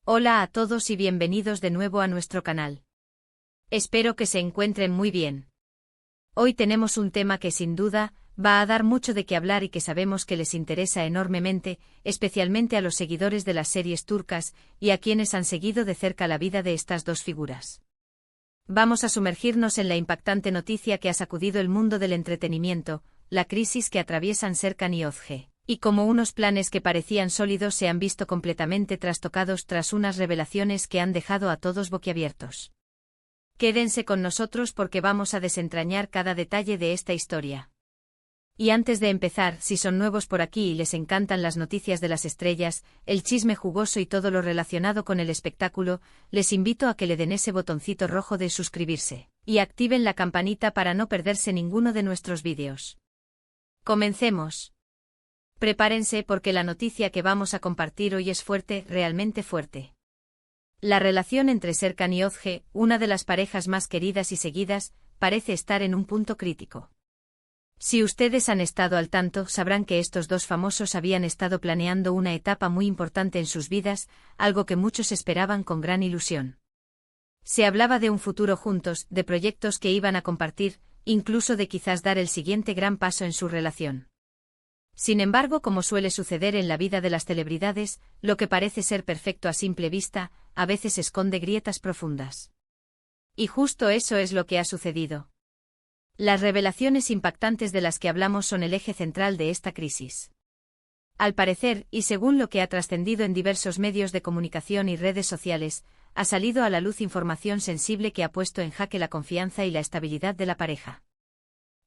Hola a todos y bienvenidos de nuevo a nuestro canal. Espero que se encuentren muy bien. Hoy tenemos un tema que sin duda va a dar mucho de qué hablar y que sabemos que les interesa enormemente, especialmente a los seguidores de las series turcas y a quienes han seguido de cerca la vida de estas dos figuras. Vamos a sumergirnos en la impactante noticia que ha sacudido el mundo del entretenimiento, la crisis que atraviesan Serkan y Özge. Y como unos planes que parecían sólidos se han visto completamente trastocados tras unas revelaciones que han dejado a todos boquiabiertos. Quédense con nosotros porque vamos a desentrañar cada detalle de esta historia. Y antes de empezar, si son nuevos por aquí y les encantan las noticias de las estrellas, el chisme jugoso y todo lo relacionado con el espectáculo, les invito a que le den ese botoncito rojo de suscribirse, y activen la campanita para no perderse ninguno de nuestros vídeos. Comencemos. Prepárense porque la noticia que vamos a compartir hoy es fuerte, realmente fuerte. La relación entre Serkan y Özge, una de las parejas más queridas y seguidas, parece estar en un punto crítico. Si ustedes han estado al tanto, sabrán que estos dos famosos habían estado planeando una etapa muy importante en sus vidas, algo que muchos esperaban con gran ilusión. Se hablaba de un futuro juntos, de proyectos que iban a compartir, incluso de quizás dar el siguiente gran paso en su relación. Sin embargo, como suele suceder en la vida de las celebridades, lo que parece ser perfecto a simple vista, a veces esconde grietas profundas. Y justo eso es lo que ha sucedido. Las revelaciones impactantes de las que hablamos son el eje central de esta crisis. Al parecer, y según lo que ha trascendido en diversos medios de comunicación y redes sociales, ha salido a la luz información sensible que ha puesto en jaque la confianza y la estabilidad de la pareja.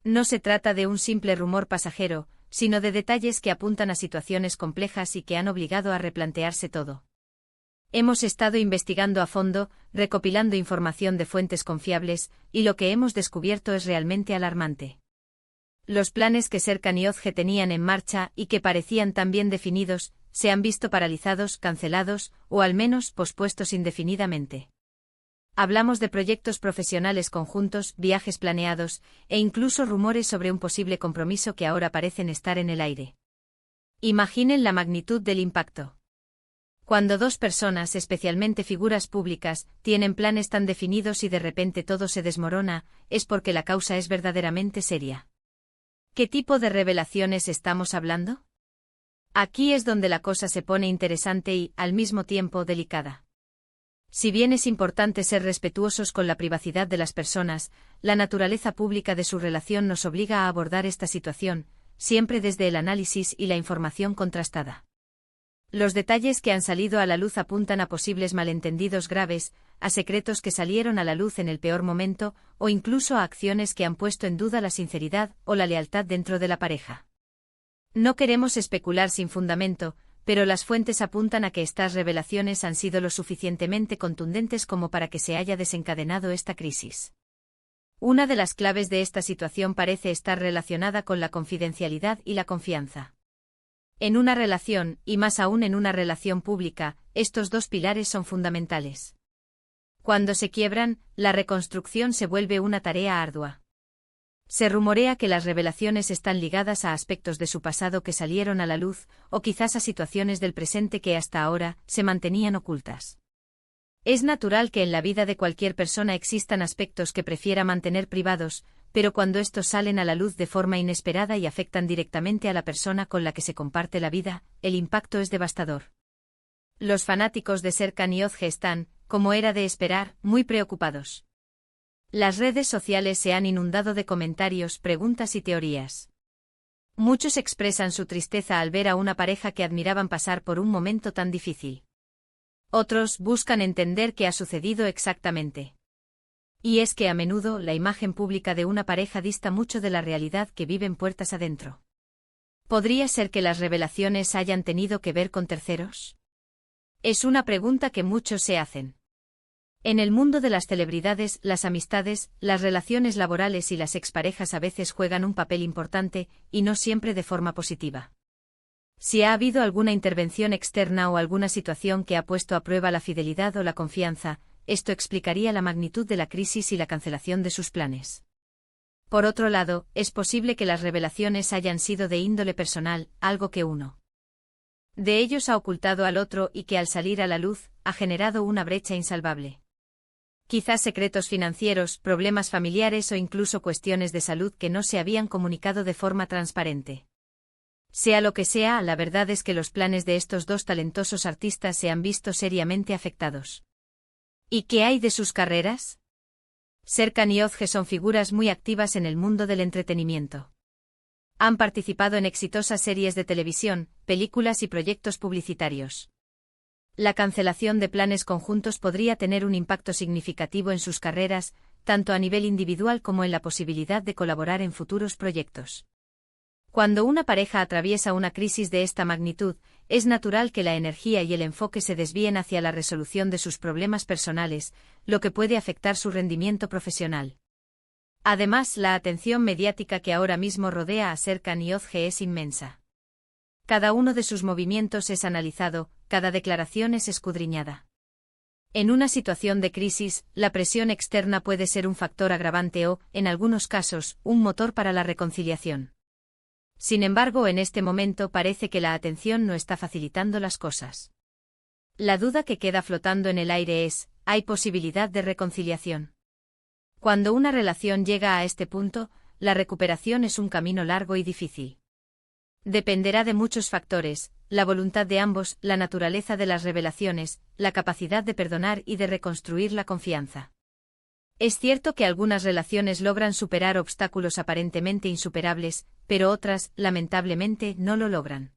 No se trata de un simple rumor pasajero, sino de detalles que apuntan a situaciones complejas y que han obligado a replantearse todo. Hemos estado investigando a fondo, recopilando información de fuentes confiables, y lo que hemos descubierto es realmente alarmante. Los planes que Serkan y Özge tenían en marcha y que parecían tan bien definidos, se han visto paralizados, cancelados, o al menos pospuestos indefinidamente. Hablamos de proyectos profesionales conjuntos, viajes planeados, e incluso rumores sobre un posible compromiso que ahora parecen estar en el aire. Imaginen la magnitud del impacto. Cuando dos personas, especialmente figuras públicas, tienen planes tan definidos y de repente todo se desmorona, es porque la causa es verdaderamente seria. ¿Qué tipo de revelaciones estamos hablando? Aquí es donde la cosa se pone interesante y, al mismo tiempo, delicada. Si bien es importante ser respetuosos con la privacidad de las personas, la naturaleza pública de su relación nos obliga a abordar esta situación, siempre desde el análisis y la información contrastada. Los detalles que han salido a la luz apuntan a posibles malentendidos graves, a secretos que salieron a la luz en el peor momento, o incluso a acciones que han puesto en duda la sinceridad o la lealtad dentro de la pareja. No queremos especular sin fundamento, pero las fuentes apuntan a que estas revelaciones han sido lo suficientemente contundentes como para que se haya desencadenado esta crisis. Una de las claves de esta situación parece estar relacionada con la confidencialidad y la confianza. En una relación, y más aún en una relación pública, estos dos pilares son fundamentales. Cuando se quiebran, la reconstrucción se vuelve una tarea ardua. Se rumorea que las revelaciones están ligadas a aspectos de su pasado que salieron a la luz, o quizás a situaciones del presente que hasta ahora se mantenían ocultas. Es natural que en la vida de cualquier persona existan aspectos que prefiera mantener privados, pero cuando estos salen a la luz de forma inesperada y afectan directamente a la persona con la que se comparte la vida, el impacto es devastador. Los fanáticos de Serkan y Özge están, como era de esperar, muy preocupados. Las redes sociales se han inundado de comentarios, preguntas y teorías. Muchos expresan su tristeza al ver a una pareja que admiraban pasar por un momento tan difícil. Otros buscan entender qué ha sucedido exactamente. Y es que a menudo la imagen pública de una pareja dista mucho de la realidad que viven puertas adentro. ¿Podría ser que las revelaciones hayan tenido que ver con terceros? Es una pregunta que muchos se hacen. En el mundo de las celebridades, las amistades, las relaciones laborales y las exparejas a veces juegan un papel importante, y no siempre de forma positiva. Si ha habido alguna intervención externa o alguna situación que ha puesto a prueba la fidelidad o la confianza, esto explicaría la magnitud de la crisis y la cancelación de sus planes. Por otro lado, es posible que las revelaciones hayan sido de índole personal, algo que uno de ellos ha ocultado al otro y que al salir a la luz, ha generado una brecha insalvable. Quizás secretos financieros, problemas familiares o incluso cuestiones de salud que no se habían comunicado de forma transparente. Sea lo que sea, la verdad es que los planes de estos dos talentosos artistas se han visto seriamente afectados. ¿Y qué hay de sus carreras? Serkan y Özge son figuras muy activas en el mundo del entretenimiento. Han participado en exitosas series de televisión, películas y proyectos publicitarios. La cancelación de planes conjuntos podría tener un impacto significativo en sus carreras, tanto a nivel individual como en la posibilidad de colaborar en futuros proyectos. Cuando una pareja atraviesa una crisis de esta magnitud, es natural que la energía y el enfoque se desvíen hacia la resolución de sus problemas personales, lo que puede afectar su rendimiento profesional. Además, la atención mediática que ahora mismo rodea a Serkan y Özge es inmensa. Cada uno de sus movimientos es analizado, cada declaración es escudriñada. En una situación de crisis, la presión externa puede ser un factor agravante o, en algunos casos, un motor para la reconciliación. Sin embargo, en este momento parece que la atención no está facilitando las cosas. La duda que queda flotando en el aire es, ¿hay posibilidad de reconciliación? Cuando una relación llega a este punto, la recuperación es un camino largo y difícil. Dependerá de muchos factores, la voluntad de ambos, la naturaleza de las revelaciones, la capacidad de perdonar y de reconstruir la confianza. Es cierto que algunas relaciones logran superar obstáculos aparentemente insuperables, pero otras, lamentablemente, no lo logran.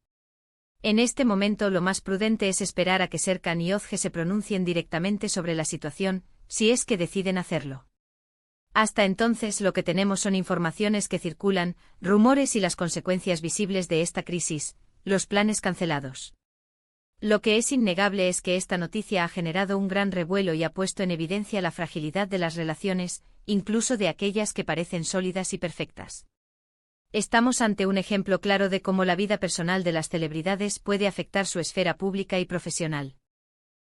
En este momento lo más prudente es esperar a que Serkan y Özge se pronuncien directamente sobre la situación, si es que deciden hacerlo. Hasta entonces lo que tenemos son informaciones que circulan, rumores y las consecuencias visibles de esta crisis, los planes cancelados. Lo que es innegable es que esta noticia ha generado un gran revuelo y ha puesto en evidencia la fragilidad de las relaciones, incluso de aquellas que parecen sólidas y perfectas. Estamos ante un ejemplo claro de cómo la vida personal de las celebridades puede afectar su esfera pública y profesional.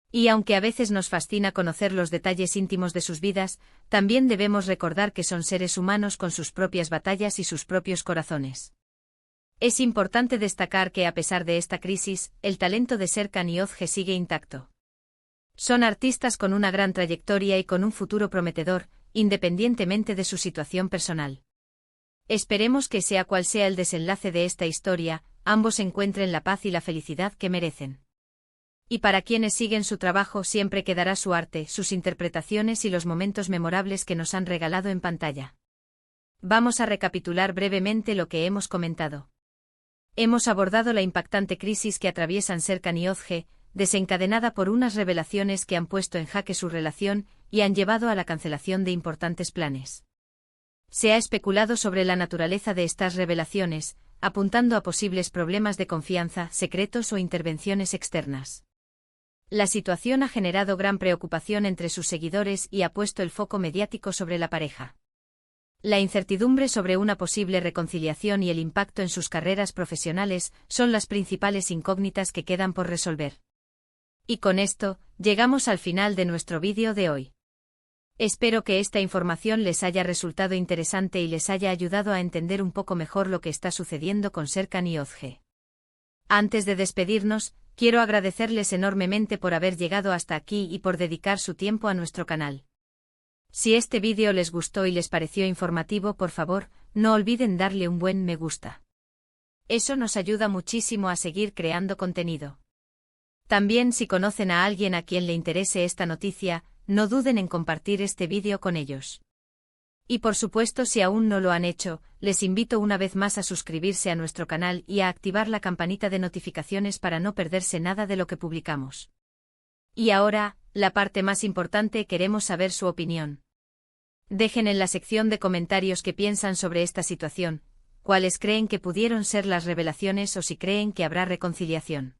Y aunque a veces nos fascina conocer los detalles íntimos de sus vidas, también debemos recordar que son seres humanos con sus propias batallas y sus propios corazones. Es importante destacar que a pesar de esta crisis, el talento de Serkan y Özge sigue intacto. Son artistas con una gran trayectoria y con un futuro prometedor, independientemente de su situación personal. Esperemos que sea cual sea el desenlace de esta historia, ambos encuentren la paz y la felicidad que merecen. Y para quienes siguen su trabajo siempre quedará su arte, sus interpretaciones y los momentos memorables que nos han regalado en pantalla. Vamos a recapitular brevemente lo que hemos comentado. Hemos abordado la impactante crisis que atraviesan Serkan y Özge, desencadenada por unas revelaciones que han puesto en jaque su relación y han llevado a la cancelación de importantes planes. Se ha especulado sobre la naturaleza de estas revelaciones, apuntando a posibles problemas de confianza, secretos o intervenciones externas. La situación ha generado gran preocupación entre sus seguidores y ha puesto el foco mediático sobre la pareja. La incertidumbre sobre una posible reconciliación y el impacto en sus carreras profesionales son las principales incógnitas que quedan por resolver. Y con esto, llegamos al final de nuestro vídeo de hoy. Espero que esta información les haya resultado interesante y les haya ayudado a entender un poco mejor lo que está sucediendo con Serkan y Özge. Antes de despedirnos, quiero agradecerles enormemente por haber llegado hasta aquí y por dedicar su tiempo a nuestro canal. Si este vídeo les gustó y les pareció informativo, por favor, no olviden darle un buen me gusta. Eso nos ayuda muchísimo a seguir creando contenido. También si conocen a alguien a quien le interese esta noticia, no duden en compartir este vídeo con ellos. Y por supuesto, si aún no lo han hecho, les invito una vez más a suscribirse a nuestro canal y a activar la campanita de notificaciones para no perderse nada de lo que publicamos. Y ahora, la parte más importante, queremos saber su opinión. Dejen en la sección de comentarios qué piensan sobre esta situación, cuáles creen que pudieron ser las revelaciones o si creen que habrá reconciliación.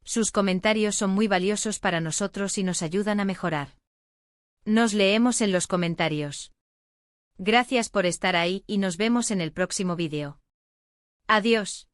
Sus comentarios son muy valiosos para nosotros y nos ayudan a mejorar. Nos leemos en los comentarios. Gracias por estar ahí y nos vemos en el próximo vídeo. Adiós.